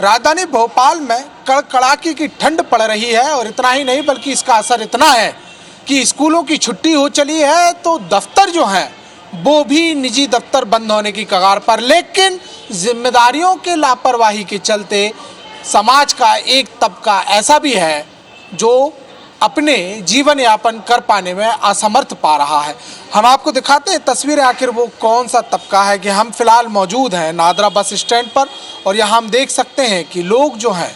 राजधानी भोपाल में कड़कड़ाके की ठंड पड़ रही है और इतना ही नहीं बल्कि इसका असर इतना है कि स्कूलों की छुट्टी हो चली है तो दफ्तर जो हैं वो भी निजी दफ्तर बंद होने की कगार पर। लेकिन जिम्मेदारियों के लापरवाही के चलते समाज का एक तबका ऐसा भी है जो अपने जीवन यापन कर पाने में असमर्थ पा रहा है। हम आपको दिखाते हैं तस्वीरें, आखिर वो कौन सा तबका है। कि हम फिलहाल मौजूद हैं नादरा बस स्टैंड पर और यहाँ हम देख सकते हैं कि लोग जो हैं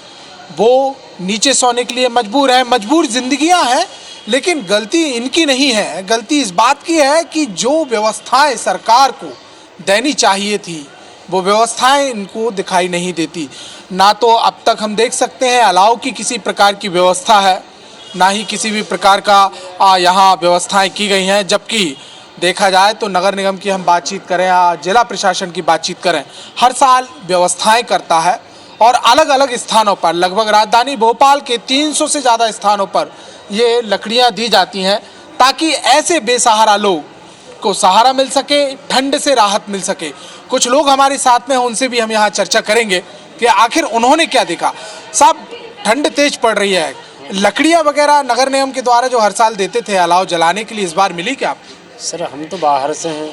वो नीचे सोने के लिए मजबूर हैं। मजबूर जिंदगियां हैं, लेकिन गलती इनकी नहीं है, गलती इस बात की है कि जो व्यवस्थाएं सरकार को देनी चाहिए थी वो व्यवस्थाएं इनको दिखाई नहीं देती। ना तो अब तक हम देख सकते हैं अलाव की किसी प्रकार की व्यवस्था है, ना ही किसी भी प्रकार का यहाँ व्यवस्थाएं की गई हैं। जबकि देखा जाए तो नगर निगम की हम बातचीत करें या जिला प्रशासन की बातचीत करें, हर साल व्यवस्थाएं करता है और अलग अलग स्थानों पर, लगभग राजधानी भोपाल के 300 से ज़्यादा स्थानों पर ये लकड़ियां दी जाती हैं ताकि ऐसे बेसहारा लोग को सहारा मिल सके, ठंड से राहत मिल सके। कुछ लोग हमारे साथ में हैं, उनसे भी हम यहाँ चर्चा करेंगे कि आखिर उन्होंने क्या देखा। साहब, ठंड तेज पड़ रही है, लकड़ियाँ वगैरह नगर निगम के द्वारा जो हर साल देते थे अलाव जलाने के लिए, इस बार मिली क्या आपको? सर हम तो बाहर से हैं,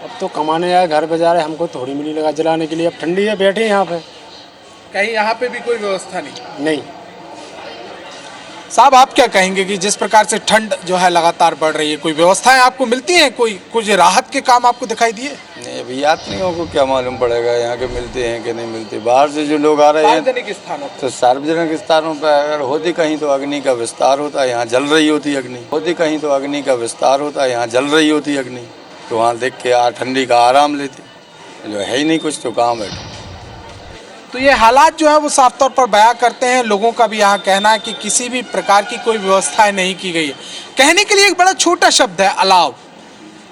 अब तो कमाने आए, घर पे जा रहे, हमको थोड़ी मिली लगा जलाने के लिए। अब ठंडी है, बैठे यहाँ पे। कहीं यहाँ पे भी कोई व्यवस्था नहीं? साहब, आप क्या कहेंगे कि जिस प्रकार से ठंड जो है लगातार बढ़ रही है, कोई व्यवस्थाएं आपको मिलती हैं, कोई कुछ राहत के काम आपको दिखाई दिए? नहीं, अभी यात्रियों को क्या मालूम पड़ेगा यहाँ के मिलते हैं कि नहीं मिलते। बाहर से जो लोग आ रहे हैं सार्वजनिक स्थानों तो सार्वजनिक स्थानों पर अगर होती कहीं तो अग्नि का विस्तार होता, यहाँ जल रही होती अग्नि, होती कहीं तो अग्नि का विस्तार होता, यहाँ जल रही होती अग्नि, तो वहाँ देख के ठंडी का आराम लेते। जो है ही नहीं कुछ तो कहाँ बैठे। तो ये हालात जो है वो साफ तौर पर बयां करते हैं। लोगों का भी यहाँ कहना है कि किसी भी प्रकार की कोई व्यवस्थाएं नहीं की गई है। कहने के लिए एक बड़ा छोटा शब्द है अलाव,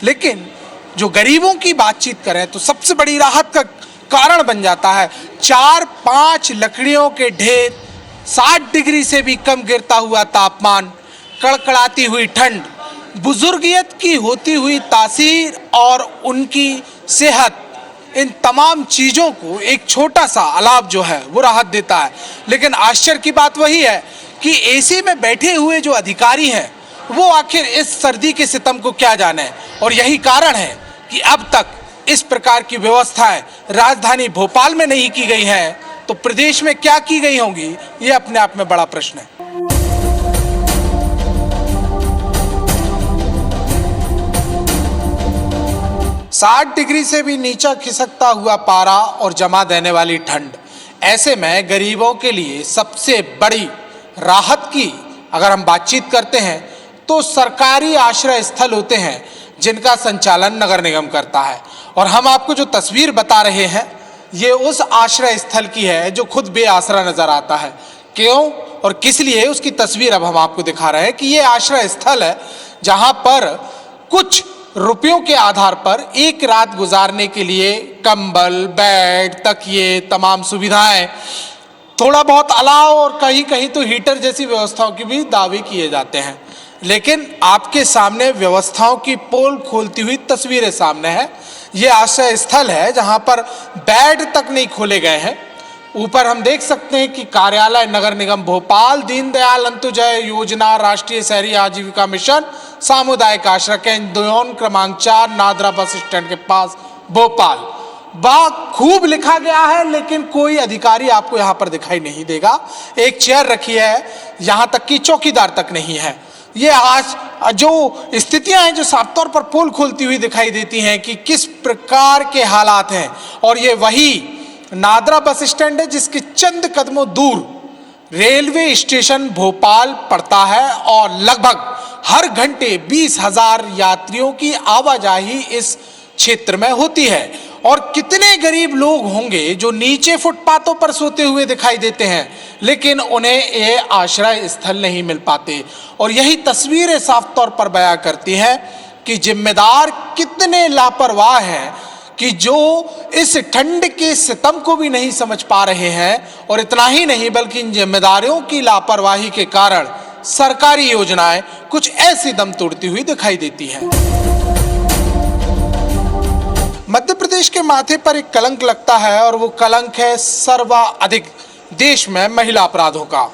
लेकिन जो गरीबों की बातचीत करें तो सबसे बड़ी राहत का कारण बन जाता है। 4-5 लकड़ियों के ढेर, 60 डिग्री से भी कम गिरता हुआ तापमान, कड़कड़ाती हुई ठंड, बुजुर्गियत की होती हुई तासीर और उनकी सेहत, इन तमाम चीज़ों को एक छोटा सा अलाव जो है वो राहत देता है। लेकिन आश्चर्य की बात वही है कि एसी में बैठे हुए जो अधिकारी हैं वो आखिर इस सर्दी के सितम को क्या जाने। और यही कारण है कि अब तक इस प्रकार की व्यवस्थाएं राजधानी भोपाल में नहीं की गई हैं, तो प्रदेश में क्या की गई होंगी, ये अपने आप में बड़ा प्रश्न है। साठ डिग्री से भी नीचा खिसकता हुआ पारा और जमा देने वाली ठंड, ऐसे में गरीबों के लिए सबसे बड़ी राहत की अगर हम बातचीत करते हैं तो सरकारी आश्रय स्थल होते हैं जिनका संचालन नगर निगम करता है। और हम आपको जो तस्वीर बता रहे हैं ये उस आश्रय स्थल की है जो खुद बेआसरा नजर आता है। क्यों और किस लिए, उसकी तस्वीर अब हम आपको दिखा रहे हैं कि ये आश्रय स्थल है जहां पर कुछ रुपयों के आधार पर एक रात गुजारने के लिए कंबल, बेड, तकिए, तमाम सुविधाएं, थोड़ा बहुत अलाव और कहीं कहीं तो हीटर जैसी व्यवस्थाओं की भी दावे किए जाते हैं। लेकिन आपके सामने व्यवस्थाओं की पोल खोलती हुई तस्वीरें सामने है। ये आश्रय स्थल है जहां पर बेड तक नहीं खोले गए हैं। ऊपर हम देख सकते हैं कि कार्यालय नगर निगम भोपाल, दीनदयाल अंत्योदय योजना, राष्ट्रीय शहरी आजीविका मिशन, सामुदायिक आश्रय केंद्र जोन क्रमांक 4 नादरा बस स्टैंड के पास भोपाल। खूब लिखा गया है लेकिन कोई अधिकारी आपको यहाँ पर दिखाई नहीं देगा। एक चेयर रखी है, यहाँ तक कि चौकीदार तक नहीं है। ये आज जो स्थितियां हैं जो साफ तौर पर पोल खोलती हुई दिखाई देती हैं कि किस प्रकार के हालात हैं। और ये वही नादरा बस स्टैंड है जिसके चंद कदमों दूर रेलवे स्टेशन भोपाल पड़ता है और लगभग हर घंटे 20,000 यात्रियों की आवाजाही इस क्षेत्र में होती है। और कितने गरीब लोग होंगे जो नीचे फुटपाथों पर सोते हुए दिखाई देते हैं लेकिन उन्हें ये आश्रय स्थल नहीं मिल पाते। और यही तस्वीरें साफ तौर पर बयां करती हैं कि जिम्मेदार कितने लापरवाह हैं कि जो इस ठंड के सितम को भी नहीं समझ पा रहे हैं। और इतना ही नहीं बल्कि इन जिम्मेदारियों की लापरवाही के कारण सरकारी योजनाएं कुछ ऐसी दम तोड़ती हुई दिखाई देती हैं। मध्य प्रदेश के माथे पर एक कलंक लगता है और वो कलंक है सर्वाधिक देश में महिला अपराधों का।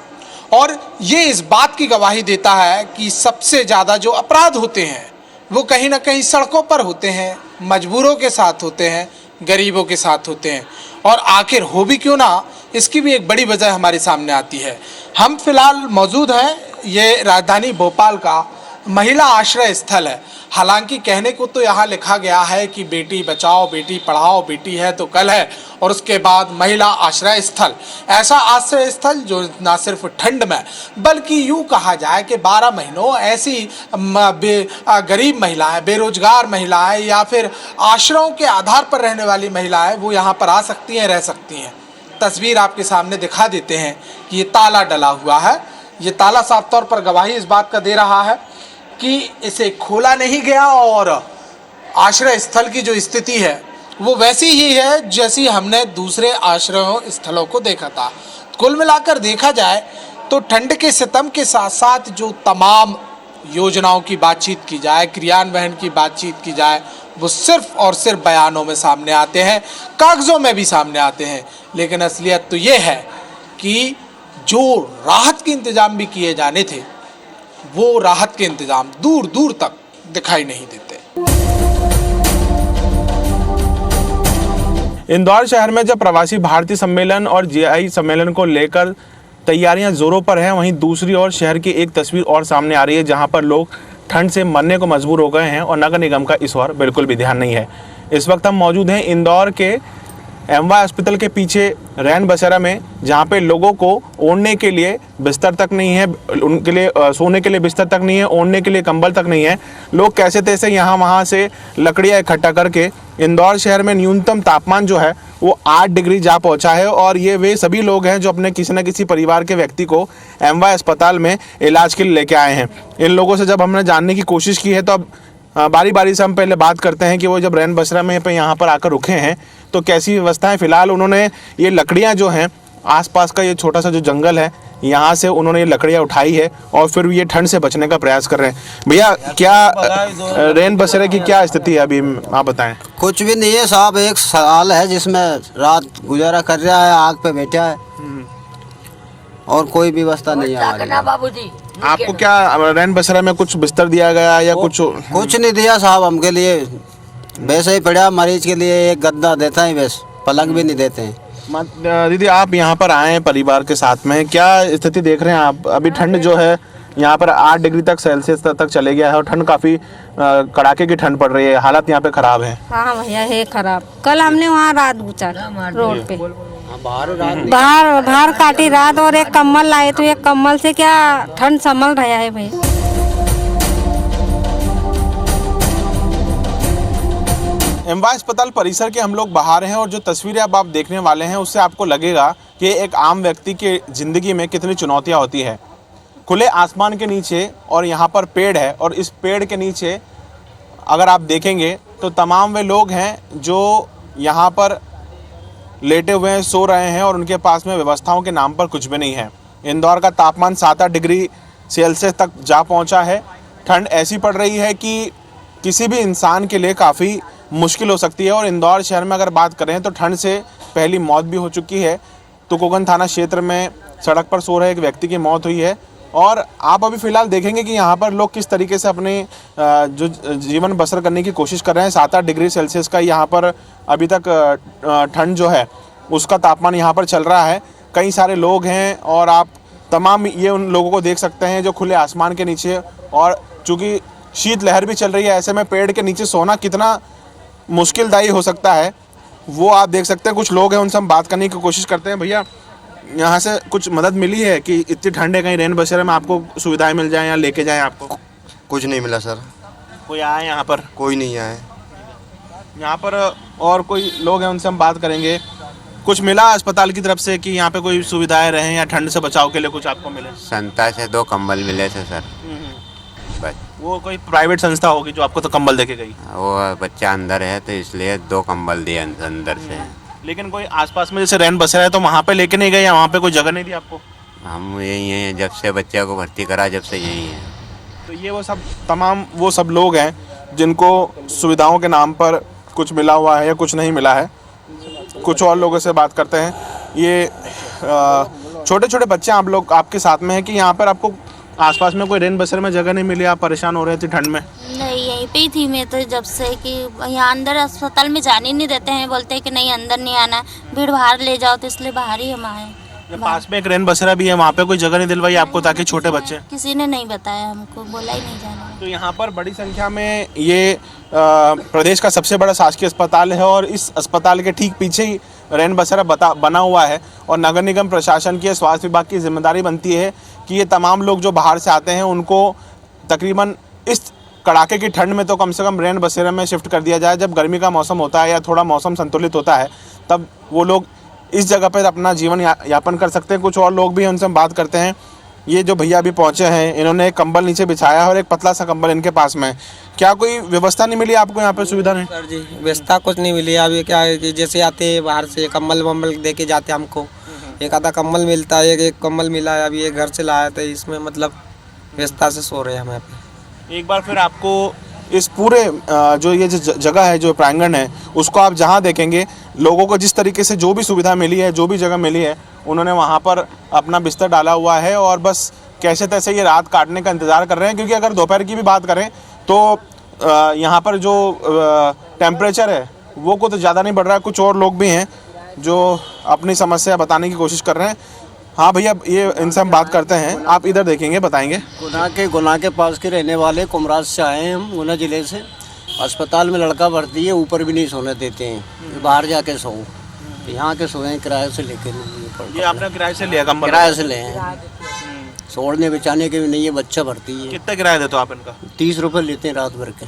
और ये इस बात की गवाही देता है कि सबसे ज़्यादा जो अपराध होते हैं वो कहीं ना कहीं सड़कों पर होते हैं, मजबूरों के साथ होते हैं, गरीबों के साथ होते हैं। और आखिर हो भी क्यों ना, इसकी भी एक बड़ी वजह हमारे सामने आती है। हम फिलहाल मौजूद हैं, ये राजधानी भोपाल का महिला आश्रय स्थल है। हालांकि कहने को तो यहाँ लिखा गया है कि बेटी बचाओ बेटी पढ़ाओ, बेटी है तो कल है, और उसके बाद महिला आश्रय स्थल, ऐसा आश्रय स्थल जो ना सिर्फ ठंड में बल्कि यूँ कहा जाए कि 12 महीनों ऐसी गरीब महिलाएं, बेरोजगार महिलाएं या फिर आश्रयों के आधार पर रहने वाली महिलाएं वो यहाँ पर आ सकती हैं, रह सकती हैं। तस्वीर आपके सामने दिखा देते हैं कि ये ताला डला हुआ है। ये ताला साफ तौर पर गवाही इस बात का दे रहा है कि इसे खोला नहीं गया और आश्रय स्थल की जो स्थिति है वो वैसी ही है जैसी हमने दूसरे आश्रय स्थलों को देखा था। कुल मिलाकर देखा जाए तो ठंड के सितम के साथ साथ जो तमाम योजनाओं की बातचीत की जाए, क्रियान्वयन की बातचीत की जाए, वो सिर्फ और सिर्फ बयानों में सामने आते हैं, कागज़ों में भी सामने आते हैं। लेकिन असलियत तो ये है कि जो राहत के इंतजाम भी किए जाने थे वो राहत के इंतजाम दूर दूर तक दिखाई नहीं देते। इंदौर शहर में जब प्रवासी भारतीय सम्मेलन और जीआई सम्मेलन को लेकर तैयारियां जोरों पर हैं, वहीं दूसरी ओर शहर की एक तस्वीर और सामने आ रही है जहां पर लोग ठंड से मरने को मजबूर हो गए हैं और नगर निगम का इस ओर बिल्कुल भी ध्यान नहीं है। इस वक्त हम मौजूद हैं इंदौर के एमवाय अस्पताल के पीछे रैन बसेरा में, जहाँ पे लोगों को ओढ़ने के लिए बिस्तर तक नहीं है, उनके लिए सोने के लिए बिस्तर तक नहीं है, ओढ़ने के लिए कंबल तक नहीं है। लोग कैसे तैसे यहाँ वहाँ से लकड़ियाँ इकट्ठा करके इंदौर शहर में न्यूनतम तापमान जो है वो 8 डिग्री जा पहुँचा है। और ये वे सभी लोग हैं जो अपने किसी न किसी परिवार के व्यक्ति को एमवाय अस्पताल में इलाज के लिए लेके आए हैं। इन लोगों से जब हमने जानने की कोशिश की है तो अब बारी बारी से हम पहले बात करते हैं कि वो जब रैन बसेरा में पे यहाँ पर आकर रुके हैं तो कैसी व्यवस्था है। फिलहाल उन्होंने ये लकड़ियाँ जो हैं, आसपास का ये छोटा सा जो जंगल है, यहाँ से उन्होंने ये लकड़ियाँ उठाई है और फिर ये ठंड से बचने का प्रयास कर रहे हैं। भैया, क्या रैन बसेरा की क्या स्थिति है अभी, आप बताएं। कुछ भी नहीं है साहब, एक साल है जिसमें रात गुजारा कर रहा है, आग पे बैठा है और कोई व्यवस्था नहीं है हमारे। बाबूजी आपको क्या रैन बसेरा में कुछ बिस्तर दिया गया या कुछ नहीं दिया साहब हमके लिए, वैसे ही पड़ा मरीज के लिए एक गद्दा देता है, बस पलंग भी नहीं देते हैं। दीदी, आप यहाँ पर आए हैं परिवार के साथ में, क्या स्थिति देख रहे हैं आप? अभी ठंड जो है यहाँ पर 8 डिग्री तक सेल्सियस तक चले गया है और ठंड काफ़ी कड़ाके की ठंड पड़ रही है, हालात यहाँ पे ख़राब है। हाँ भैया है खराब। कल हमने वहाँ रात गुजारा रोड पे, बाहर काटी रात, और एक कम्बल लाए तो एक कम्बल से क्या ठंड संभल रहा है भैया। एमवाय अस्पताल परिसर के हम लोग बाहर हैं और जो तस्वीरें अब आप देखने वाले हैं उससे आपको लगेगा कि एक आम व्यक्ति के ज़िंदगी में कितनी चुनौतियां होती है। खुले आसमान के नीचे और यहाँ पर पेड़ है, और इस पेड़ के नीचे अगर आप देखेंगे तो तमाम वे लोग हैं जो यहाँ पर लेटे हुए हैं, सो रहे हैं और उनके पास में व्यवस्थाओं के नाम पर कुछ भी नहीं है। इंदौर का तापमान 7-8 डिग्री सेल्सियस तक जा पहुँचा है। ठंड ऐसी पड़ रही है कि किसी भी इंसान के लिए काफ़ी मुश्किल हो सकती है। और इंदौर शहर में अगर बात करें तो ठंड से पहली मौत भी हो चुकी है। तुकोगन थाना क्षेत्र में सड़क पर सो रहे एक व्यक्ति की मौत हुई है। और आप अभी फ़िलहाल देखेंगे कि यहाँ पर लोग किस तरीके से अपने जो जीवन बसर करने की कोशिश कर रहे हैं। 7-8 डिग्री सेल्सियस का यहाँ पर अभी तक ठंड जो है उसका तापमान यहाँ पर चल रहा है। कई सारे लोग हैं और आप तमाम ये उन लोगों को देख सकते हैं जो खुले आसमान के नीचे, और चूँकि शीत लहर भी चल रही है, ऐसे में पेड़ के नीचे सोना कितना मुश्किलदायी हो सकता है वो आप देख सकते हैं। कुछ लोग हैं, उनसे हम बात करने की कोशिश करते हैं। भैया, यहाँ से कुछ मदद मिली है कि इतनी ठंड है, कहीं रैन बसेरा में आपको सुविधाएं मिल जाएं या लेके जाएं आपको? कुछ नहीं मिला सर। कोई आया यहाँ पर? कोई नहीं आया यहाँ पर। और कोई लोग हैं, उनसे हम बात करेंगे। कुछ मिला अस्पताल की तरफ से कि यहाँ पे कोई सुविधाएं रहें या ठंड से बचाव के लिए कुछ आपको मिले? संस्था से 2 कंबल मिले थे सर, बस। वो कोई प्राइवेट संस्था होगी जो आपको तो कंबल देके गई? वो बच्चा अंदर है तो इसलिए 2 कंबल दिए अंदर से। लेकिन कोई आसपास में जैसे रैन बसेरा है तो वहाँ पे लेके नहीं गए या वहाँ पे कोई जगह नहीं दी आपको? हम यही हैं, जब से बच्चे को भर्ती करा जब से यही है। तो ये वो सब लोग हैं जिनको सुविधाओं के नाम पर कुछ मिला हुआ है या कुछ नहीं मिला है। कुछ और लोगों से बात करते हैं। ये छोटे छोटे बच्चे आप लोग आपके साथ में हैं कि यहाँ पर आपको आसपास में कोई रैन बसेरा में जगह नहीं मिली, आप परेशान हो रहे थे ठंड में? नहीं, यहीं पे ही थी मैं तो जब से कि यहाँ अंदर अस्पताल में जाने नहीं देते हैं, बोलते हैं कि नहीं अंदर नहीं आना, भीड़ बाहर ले जाओ, तो इसलिए बाहर ही हम आए। पास में एक रैन बसेरा भी है, वहाँ पे कोई जगह नहीं दिलवाई आपको ताकि छोटे बच्चे? किसी ने नहीं बताया हमको, बोला ही नहीं जाना। तो यहाँ पर बड़ी संख्या में ये प्रदेश का सबसे बड़ा शासकीय अस्पताल है और इस अस्पताल के ठीक पीछे ही रैन बसेरा बना हुआ है और नगर निगम प्रशासन की, स्वास्थ्य विभाग की जिम्मेदारी बनती है कि ये तमाम लोग जो बाहर से आते हैं उनको तकरीबन इस कड़ाके की ठंड में तो कम से कम रैन बसेरा में शिफ्ट कर दिया जाए। जब गर्मी का मौसम होता है या थोड़ा मौसम संतुलित होता है तब वो लोग इस जगह पर अपना जीवन यापन कर सकते हैं। कुछ और लोग भी हैं, उनसे हम बात करते हैं। ये जो भैया अभी पहुंचे हैं, इन्होंने एक कंबल नीचे बिछाया है और एक पतला सा कंबल इनके पास में। क्या कोई व्यवस्था नहीं मिली आपको यहाँ पे, सुविधा नहीं? सर जी व्यवस्था कुछ नहीं मिली। अब ये क्या है कि जैसे आते हैं बाहर से कंबल वम्बल दे के जाते हैं हमको, एक आधा कंबल मिलता है, एक कंबल मिला है, अभी ये घर से लाया था, इसमें मतलब व्यवस्था से सो रहे हैं हम यहाँ पे। एक बार फिर आपको इस पूरे जो ये जगह है, जो प्रांगण है, उसको आप जहाँ देखेंगे लोगों को जिस तरीके से जो भी सुविधा मिली है, जो भी जगह मिली है, उन्होंने वहाँ पर अपना बिस्तर डाला हुआ है और बस कैसे तैसे ये रात काटने का इंतज़ार कर रहे हैं। क्योंकि अगर दोपहर की भी बात करें तो यहाँ पर जो टेम्परेचर है वो कुछ ज़्यादा नहीं बढ़ रहा है। कुछ और लोग भी हैं जो अपनी समस्या बताने की कोशिश कर रहे हैं। हाँ भैया, ये इनसे हम बात करते हैं, आप इधर देखेंगे, बताएंगे। गुना के पास के रहने वाले कुमराज से आए हैं हम, गुना जिले से। अस्पताल में लड़का भर्ती है, ऊपर भी नहीं सोने देते हैं, बाहर जाके सो। यहाँ के सोए किराए से लेके। ये आपने किराए से लिया कंबल? किराए से ले हैं, सोड़ने बिछाने के भी नहीं है, बच्चा भर्ती है। कितना किराया देते हो आप इनका? 30 रुपये लेते हैं रात भर के।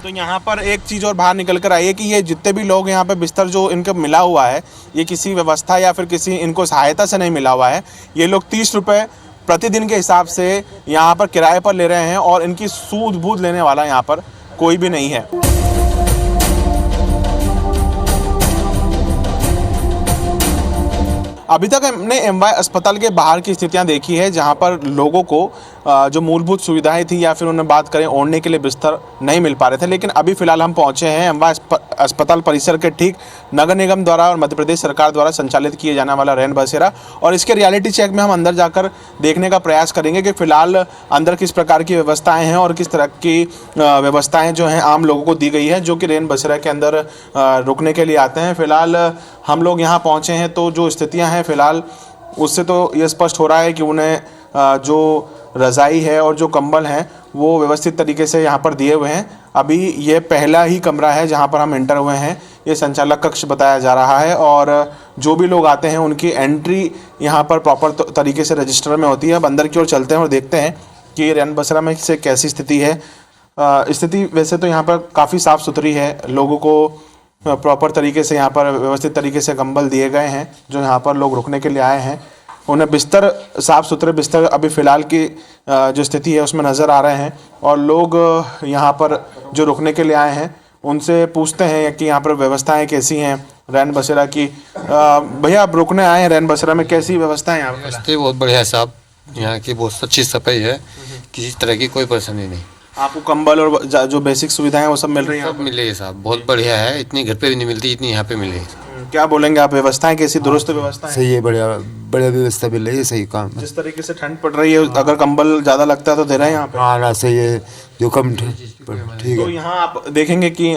तो यहाँ पर एक चीज़ और बाहर निकल कर आई है कि ये जितने भी लोग यहाँ पे बिस्तर जो इनको मिला हुआ है, ये किसी व्यवस्था या फिर किसी इनको सहायता से नहीं मिला हुआ है। ये लोग 30 रुपये प्रतिदिन के हिसाब से यहाँ पर किराए पर ले रहे हैं और इनकी सूद बूद लेने वाला यहाँ पर कोई भी नहीं है। अभी तक हमने एमवाय अस्पताल के बाहर की स्थितियां देखी है, जहां पर लोगों को जो मूलभूत सुविधाएं थी या फिर उन्हें बात करें ओढ़ने के लिए बिस्तर नहीं मिल पा रहे थे। लेकिन अभी फ़िलहाल हम पहुंचे हैं एमवाय अस्पताल परिसर के ठीक नगर निगम द्वारा और मध्य प्रदेश सरकार द्वारा संचालित किए जाने वाला रैन बसेरा, और इसके रियलिटी चेक में हम अंदर जाकर देखने का प्रयास करेंगे कि फ़िलहाल अंदर किस प्रकार की व्यवस्थाएँ हैं और किस तरह की व्यवस्थाएँ जो हैं आम लोगों को दी गई है जो कि रैन बसेरा के अंदर रुकने के लिए आते हैं। फ़िलहाल हम लोग यहाँ पहुँचे हैं तो जो स्थितियाँ हैं फ़िलहाल उससे तो ये स्पष्ट हो रहा है कि उन्हें जो रज़ाई है और जो कंबल हैं वो व्यवस्थित तरीके से यहाँ पर दिए हुए हैं। अभी ये पहला ही कमरा है जहाँ पर हम एंटर हुए हैं, ये संचालक कक्ष बताया जा रहा है और जो भी लोग आते हैं उनकी एंट्री यहाँ पर प्रॉपर तरीके से रजिस्टर में होती है। अब अंदर की ओर चलते हैं और देखते हैं कि रैन बसेरा में से कैसी स्थिति है। स्थिति वैसे तो यहाँ पर काफ़ी साफ़ सुथरी है, लोगों को प्रॉपर तरीके से यहाँ पर व्यवस्थित तरीके से कंबल दिए गए हैं। जो यहाँ पर लोग रुकने के लिए आए हैं उन्हें बिस्तर, साफ़ सुथरे बिस्तर अभी फ़िलहाल की जो स्थिति है उसमें नज़र आ रहे हैं। और लोग यहाँ पर जो रुकने के लिए आए हैं उनसे पूछते हैं कि यहाँ पर व्यवस्थाएं कैसी हैं रैन बसेरा की। भैया, आप रुकने आए हैं रैन बसेरा में, कैसी व्यवस्था है यहाँ पर? व्यवस्था बहुत बढ़िया है साहब, यहाँ की बहुत अच्छी सफाई है, किसी तरह की कोई परेशानी नहीं। आपको कंबल और जो बेसिक सुविधाएं वो सब मिल रही हैं? सब मिल रही है साहब, बहुत बढ़िया है, इतनी घर पे भी नहीं मिलती इतनी यहाँ पे मिल रही है। क्या बोलेंगे आप, व्यवस्थाएं कैसी, दुरुस्त व्यवस्था है? सही है, बढ़िया बढ़िया व्यवस्था मिल रही है, सही काम है। जिस तरीके से ठंड पड़ रही है अगर कंबल ज़्यादा लगता है तो दे रहे हैं यहाँ पे? हाँ ना, सही है, जो कम ठीक तो है। यहाँ आप देखेंगे कि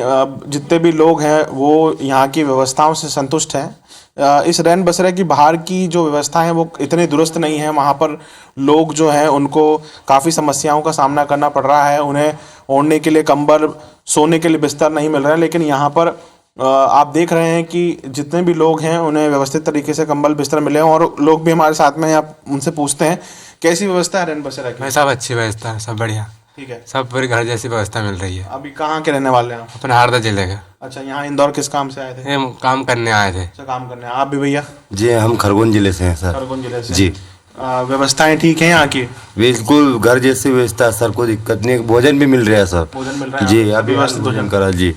जितने भी लोग हैं वो यहाँ की व्यवस्थाओं से संतुष्ट हैं। इस रैन बसेरा की बाहर की जो व्यवस्था है वो इतनी दुरुस्त नहीं है। वहाँ पर लोग जो हैं उनको काफ़ी समस्याओं का सामना करना पड़ रहा है, उन्हें ओढ़ने के लिए कंबल, सोने के लिए बिस्तर नहीं मिल रहा है। लेकिन यहाँ पर आप देख रहे हैं कि जितने भी लोग हैं उन्हें व्यवस्थित तरीके से कंबल बिस्तर मिले हैं और लोग भी हमारे साथ में हैं। आप उनसे पूछते हैं कैसी व्यवस्था है रैन बसेरा की? सब अच्छी व्यवस्था है, सब बढ़िया, ठीक है, सब पूरे घर जैसी व्यवस्था मिल रही है। अभी कहाँ के रहने वाले हैं आप? अपने हरदा जिले के। अच्छा, यहाँ इंदौर किस काम से आए थे? हम काम करने आए थे। अच्छा, काम करने। आप भी भैया? जी, हम खरगोन जिले से हैं सर। खरगोन जिले से जी। व्यवस्थाएं ठीक हैं यहाँ की? बिल्कुल घर जैसी व्यवस्था सर, कोई दिक्कत नहीं, भोजन भी मिल रहा है सर। भोजन मिल रहा है जी, अभी भोजन करा जी।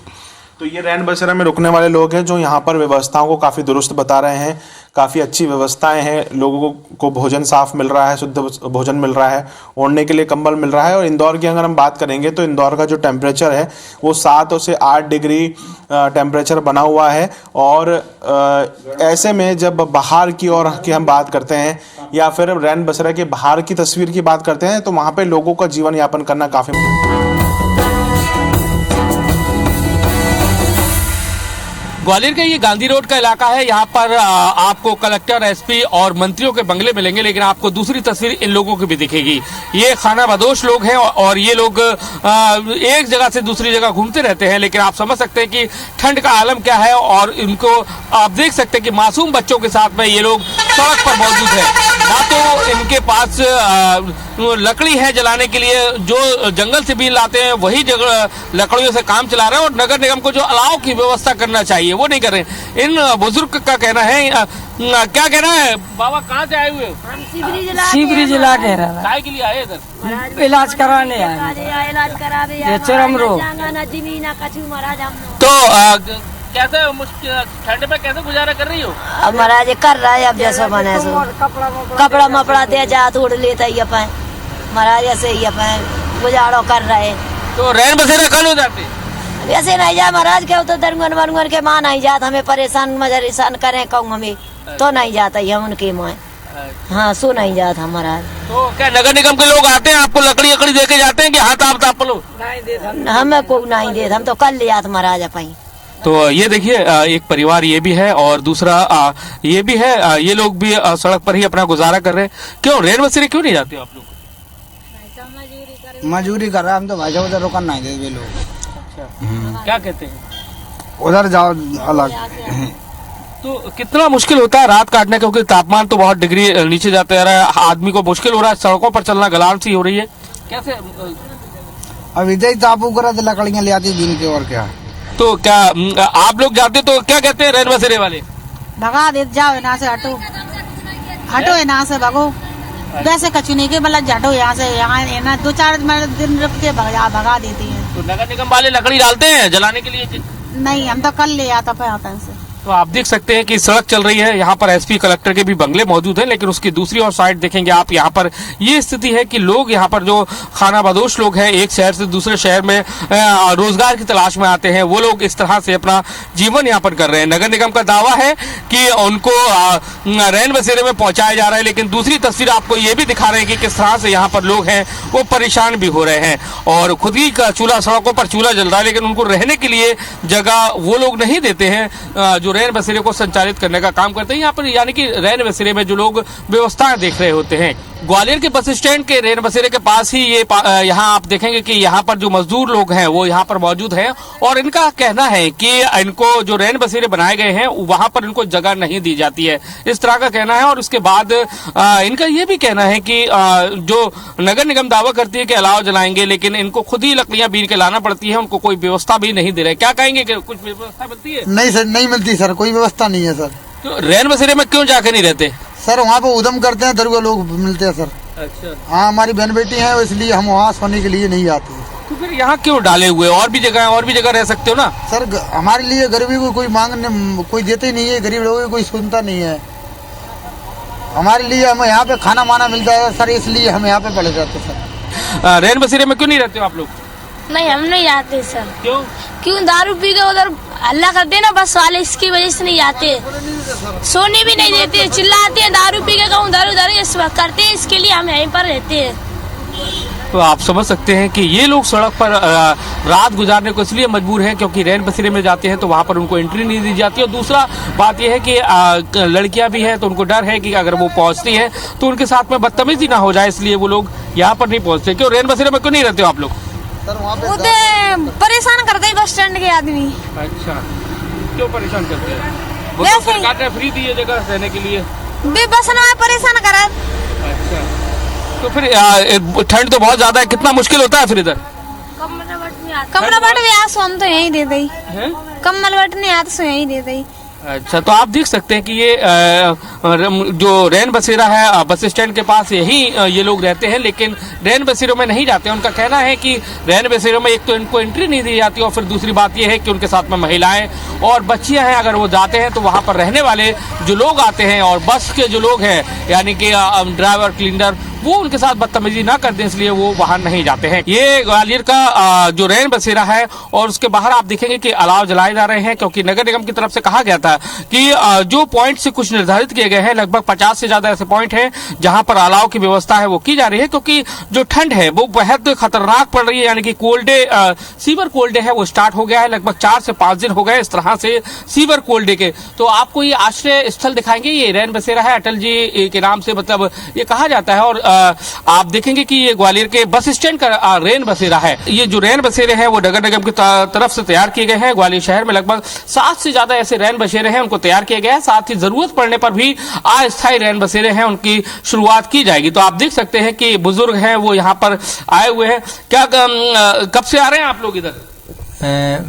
तो ये रैन बसेरा में रुकने वाले लोग हैं जो यहाँ पर व्यवस्थाओं को काफ़ी दुरुस्त बता रहे हैं। काफ़ी अच्छी व्यवस्थाएं हैं, लोगों को भोजन साफ मिल रहा है, शुद्ध भोजन मिल रहा है, ओढ़ने के लिए कंबल मिल रहा है। और इंदौर की अगर हम बात करेंगे तो इंदौर का जो टेम्परेचर है वो 7 से 8 डिग्री टेम्परेचर बना हुआ है। और ऐसे में जब बाहर की ओर की हम बात करते हैं या फिर रैन बसेरा के बाहर की तस्वीर की बात करते हैं तो वहाँ पर लोगों का जीवन यापन करना काफ़ी। ग्वालियर का ये गांधी रोड का इलाका है। यहाँ पर आपको कलेक्टर, एसपी और मंत्रियों के बंगले मिलेंगे, लेकिन आपको दूसरी तस्वीर इन लोगों की भी दिखेगी। ये खानाबदोश लोग हैं और ये लोग एक जगह से दूसरी जगह घूमते रहते हैं, लेकिन आप समझ सकते हैं कि ठंड का आलम क्या है। और इनको आप देख सकते हैं कि मासूम बच्चों के साथ में ये लोग सड़क पर मौजूद है। ना तो इनके पास लकड़ी है जलाने के लिए, जो जंगल से भी लाते हैं वही जगह लकड़ियों से काम चला रहे हैं। और नगर निगम को जो अलाव की व्यवस्था करना चाहिए वो नहीं कर रहे। इन बुजुर्ग का कहना है, क्या कहना है बाबा, कहाँ से आए हुए हो? शिवरी जिला कह रहा काय के लिए आए इधर? इलाज कराने आए। तो कैसे ठंड में कैसे गुजारा कर रही हो? अब महाराज कर रहा है, अब जैसा बने सो कपड़ा मपड़ा दे जा उड़ लेता ही अपन महाराज, ऐसे ही अपन गुजारो कर रहे। तो रैन बसेरा कल हो जाते? वैसे नहीं जा महाराज, क्या तो दरगन वरगन के माँ नहीं जात, हमें परेशान मजरेशान करें कहूँ हमें तो नहीं जाता हम उनके माँ। हाँ सो नहीं जाता महाराज। तो क्या नगर निगम के लोग आते हैं आपको लकड़ी लकड़ी दे के जाते हैं कि हाथ आप ताप लो? हमें को नहीं दे, हम तो कल ले जाते महाराज अपन। तो ये देखिए, एक परिवार ये भी है और दूसरा ये भी है, ये लोग भी सड़क पर ही अपना गुजारा कर रहे हैं। क्यों रैन बसेरे क्यों नहीं जाते हो आप लोग? मजदूरी कर रहा है, हम तो भाई उधर रुकन नहीं देते लोग। क्या कहते हैं? उधर जाओ अलग। तो कितना मुश्किल होता है रात काटने, क्योंकि तापमान तो बहुत डिग्री नीचे जाते जा रहा है, आदमी को मुश्किल हो रहा है, सड़कों पर चलना गलान सी हो रही है। कैसे अब इधर ही तापू करा तो लकड़ियाँ ले आती दिन के, और क्या। तो क्या आप लोग जाते तो क्या कहते हैं रैन बसेरे वाले? भगा दे, जाओ यहाँ से, हटो हटो यहाँ से, भगो वैसे कचुने के मतलब हटो यहाँ से। यहाँ ना 2-4 दिन रुक के भगा देती है। तो नगर निगम वाले लकड़ी डालते हैं जलाने के लिए? नहीं, हम तो कल ले आता पे से। तो आप देख सकते हैं कि सड़क चल रही है, यहाँ पर एसपी कलेक्टर के भी बंगले मौजूद हैं, लेकिन उसकी दूसरी ओर साइड देखेंगे आप, यहाँ पर ये स्थिति है कि लोग यहाँ पर जो खानाबदोश लोग हैं, एक शहर से दूसरे शहर में रोजगार की तलाश में आते हैं, वो लोग इस तरह से अपना जीवन यापन कर रहे हैं। नगर निगम का दावा है कि उनको रैन बसेरे में पहुंचाया जा रहा है, लेकिन दूसरी तस्वीर आपको ये भी दिखा रहे हैं कि किस तरह से यहाँ पर लोग हैं वो परेशान भी हो रहे हैं। और खुद ही का चूल्हा, सड़कों पर चूल्हा जल रहा है, लेकिन उनको रहने के लिए जगह वो लोग नहीं देते हैं जो रैन बसेरे को संचालित करने का काम करते हैं। यहाँ पर यानी कि रैन बसेरे में जो लोग व्यवस्थाएं देख रहे होते हैं। ग्वालियर के बस स्टैंड के रैन बसेरे के पास ही ये यहाँ आप देखेंगे कि यहाँ पर जो मजदूर लोग हैं वो यहाँ पर मौजूद हैं और इनका कहना है कि इनको जो रैन बसेरे बनाए गए हैं वहाँ पर इनको जगह नहीं दी जाती है, इस तरह का कहना है। और उसके बाद इनका ये भी कहना है कि जो नगर निगम दावा करती है कि अलाव जलाएंगे, लेकिन इनको खुद ही लकड़ियां बीन के लाना पड़ती है, उनको कोई व्यवस्था भी नहीं दे रहे। क्या कहेंगे कि कुछ व्यवस्था मिलती है? नहीं सर, नहीं मिलती सर, कोई व्यवस्था नहीं है सर। तो रैन बसेरे में क्यों जाके नहीं रहते सर? वहाँ पे उधम करते हैं, दरगाह लोग मिलते हैं सर। अच्छा। हाँ, हमारी बहन बेटी है, इसलिए हम वहाँ सोने के लिए नहीं जाते। तो फिर यहाँ क्यों डाले हुए? और भी जगह रह सकते हो ना सर। हमारे लिए गरीबी को कोई मांग कोई देते नहीं है, गरीब लोगों को कोई सुनता नहीं है। हमारे लिए हमें यहाँ पे खाना माना मिलता है सर, इसलिए हम यहाँ पे पड़े जाते सर। रैन बसेरे में क्यों नहीं रहते हो आप लोग? नहीं, हम नहीं आते सर। क्यों दारू पी के उधर हल्ला करते ना बस वाले, इसकी वजह से नहीं आते। सोने भी नहीं देते, चिल्लाते हैं दारू पी के कहूँ दारू करते हैं, इसके लिए हम यहीं पर रहते हैं। तो आप समझ सकते हैं कि ये लोग सड़क पर रात गुजारने को इसलिए मजबूर हैं क्योंकि रैन बसेरे में जाते हैं तो वहाँ पर उनको एंट्री नहीं दी जाती। और दूसरा बात यह है कि लड़कियां भी हैं तो उनको डर है कि अगर वो पहुँचती हैं तो उनके साथ में बदतमीजी ना हो जाए, इसलिए वो लोग यहाँ पर नहीं पहुँचते। क्यों रैन बसेरे में क्यों नहीं रहते हो आप लोग? परेशान करते बस स्टैंड के आदमी। अच्छा, क्यों परेशान करते हैं? वो तो सरकार ने फ्री दी है जगह रहने के लिए, बस ना परेशान करा। अच्छा, तो फिर ठंड तो बहुत ज्यादा है, कितना मुश्किल होता है फिर इधर? कमरा बट भी आ, हम तो यहीं दे दी। कम्बल बट नहीं आता, सो यहीं दे दी। अच्छा, तो आप देख सकते हैं कि ये जो रैन बसेरा है बस स्टैंड के पास यही ये लोग रहते हैं, लेकिन रैन बसेरों में नहीं जाते हैं। उनका कहना है कि रैन बसेरों में एक तो इनको एंट्री नहीं दी जाती और फिर दूसरी बात ये है कि उनके साथ में महिलाएं और बच्चियां हैं। अगर वो जाते हैं तो वहां पर रहने वाले जो लोग आते हैं और बस के जो लोग हैं यानी कि ड्राइवर, क्लीनर, वो उनके साथ बदतमीजी ना कर दें, इसलिए वो वहां नहीं जाते हैं। ये ग्वालियर का जो रैन बसेरा है और उसके बाहर आप देखेंगे कि अलाव जलाए जा रहे हैं, क्योंकि नगर निगम की तरफ से कहा गया था कि जो पॉइंट से कुछ निर्धारित किए गए हैं, लगभग 50 से ज्यादा ऐसे पॉइंट हैं जहां पर अलाव की व्यवस्था है वो की जा रही है, क्योंकि जो ठंड है वो बेहद खतरनाक पड़ रही है। यानी कि cold day, sewer cold day है वो स्टार्ट हो गया है। लगभग 4 से 5 दिन हो गए इस तरह से सीवर कोल्ड डे के। तो आपको ये आश्रय स्थल दिखाएंगे, ये रैन बसेरा है अटल जी के नाम से मतलब ये कहा जाता है। और आप देखेंगे कि ये ग्वालियर के बस स्टैंड का रैन बसेरा है। ये जो रैन बसेरे हैं वो नगर निगम की तरफ से तैयार किए गए हैं। ग्वालियर शहर में लगभग 7 से ज्यादा ऐसे रैन बसेरे हैं, उनको तैयार किया गया है। साथ ही जरूरत पड़ने पर भी अस्थायी रैन बसेरे हैं, उनकी शुरुआत की जाएगी। तो आप देख सकते हैं कि बुजुर्ग हैं वो यहाँ पर आए हुए हैं। क्या कब से आ रहे हैं आप लोग इधर?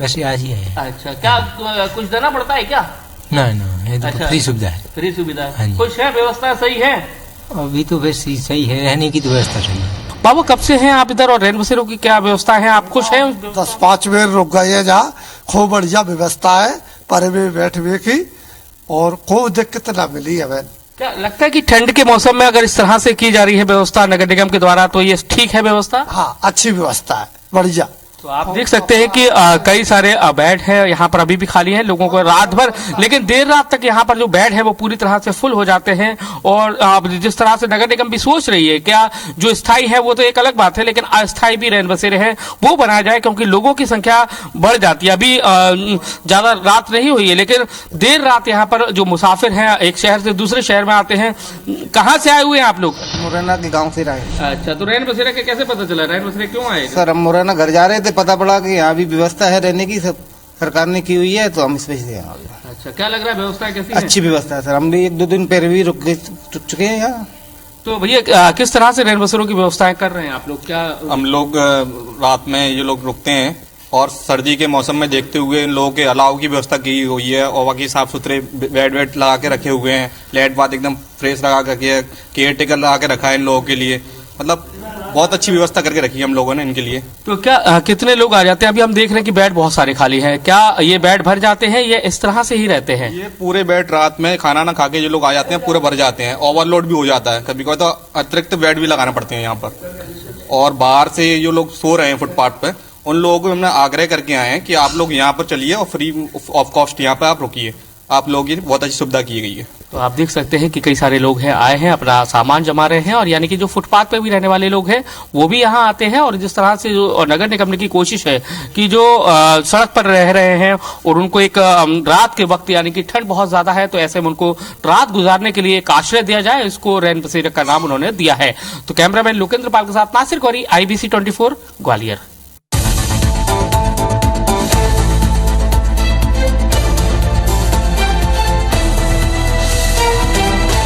वैसे आज ही है। अच्छा, क्या कुछ देना पड़ता है क्या? नहीं, ये तो फ्री सुविधा है। फ्री सुविधा हाँ है। जी। कुछ है, व्यवस्था सही है? अभी तो वैसे सही है, रहने की तो व्यवस्था सही है। बाबू कब से हैं आप इधर और रैन बसेरों की क्या व्यवस्था है? आप खुश हैं? 10-5 बेर रुक गए जहाँ खूब बढ़िया व्यवस्था है पर वे बैठने की और खूब दिक्कत ना मिली हमें। क्या लगता है कि ठंड के मौसम में अगर इस तरह से की जा रही है व्यवस्था नगर निगम के द्वारा तो ये ठीक है व्यवस्था? हाँ, अच्छी व्यवस्था है, बढ़िया। तो आप देख सकते हैं कि कई सारे बेड है यहाँ पर अभी भी खाली हैं, लोगों को रात भर, लेकिन देर रात तक यहाँ पर जो बेड है वो पूरी तरह से फुल हो जाते हैं। और जिस तरह से नगर निगम भी सोच रही है, क्या जो स्थायी है वो तो एक अलग बात है, लेकिन अस्थायी भी रैन बसेरे हैं वो बनाया जाए, क्योंकि लोगों की संख्या बढ़ जाती है। अभी ज्यादा रात नहीं हुई है, लेकिन देर रात यहाँ पर जो मुसाफिर हैं एक शहर से दूसरे शहर में आते हैं। कहाँ से आए हुए हैं आप लोग? मुरैना के गाँव से आए। अच्छा, तो रैन बसेरा के कैसे पता चला? रैन बसेरे क्यों आए? सर, हम मुरैना घर जा रहे थे, पता पड़ा कि यहाँ भी व्यवस्था है रहने की, सब सरकार ने की हुई है, तो हम इस वजह से यहाँ आ गए। अच्छा, क्या लग रहा है व्यवस्था कैसी है? अच्छी व्यवस्था है सर, हम भी 1-2 दिन पहले भी रुक चुके हैं यहाँ। तो भैया किस तरह से रैन बसेरों की व्यवस्थाएं कर रहे हैं आप लोग? क्या हम लोग रात में ये लोग रुकते हैं और सर्दी के मौसम में देखते हुए इन लोगों के अलाव की व्यवस्था की हुई है और बाकी साफ सुथरे बेड वेड लगा के रखे हुए हैं, लाइट बात एकदम फ्रेश लगा करके, केयर टेकर लगा के रखा है इन लोगों के लिए। मतलब बहुत अच्छी व्यवस्था करके रखी है हम लोगों ने इनके लिए। तो क्या कितने लोग आ जाते हैं? अभी हम देख रहे हैं कि बेड बहुत सारे खाली हैं, क्या ये बेड भर जाते हैं या इस तरह से ही रहते हैं? ये पूरे बेड रात में खाना ना खा के जो लोग आ जाते हैं पूरे भर जाते हैं, ओवरलोड भी हो जाता है, कभी कभी तो अतिरिक्त बेड भी लगाना पड़ते हैं यहाँ पर। और बाहर से जो लोग सो रहे हैं फुटपाथ पे, उन लोगों को हमने आग्रह करके आए हैं कि आप लोग यहाँ पर चलिए और फ्री ऑफ कॉस्ट यहाँ पे आप रुकिए, आप लोगों की बहुत अच्छी सुविधा की गई है। तो आप देख सकते हैं कि कई सारे लोग हैं आए हैं, अपना सामान जमा रहे हैं, और यानी कि जो फुटपाथ पे भी रहने वाले लोग हैं वो भी यहाँ आते हैं। और जिस तरह से जो नगर निगम की कोशिश है कि जो सड़क पर रह रहे हैं और उनको एक रात के वक्त यानी कि ठंड बहुत ज्यादा है तो ऐसे में उनको रात गुजारने के लिए एक आश्रय दिया जाए, इसको रैन बसेरा का नाम उन्होंने दिया है। तो कैमरामैन लोकेंद्र पाल के साथ नासिर गौरी, IBC 24 ग्वालियर।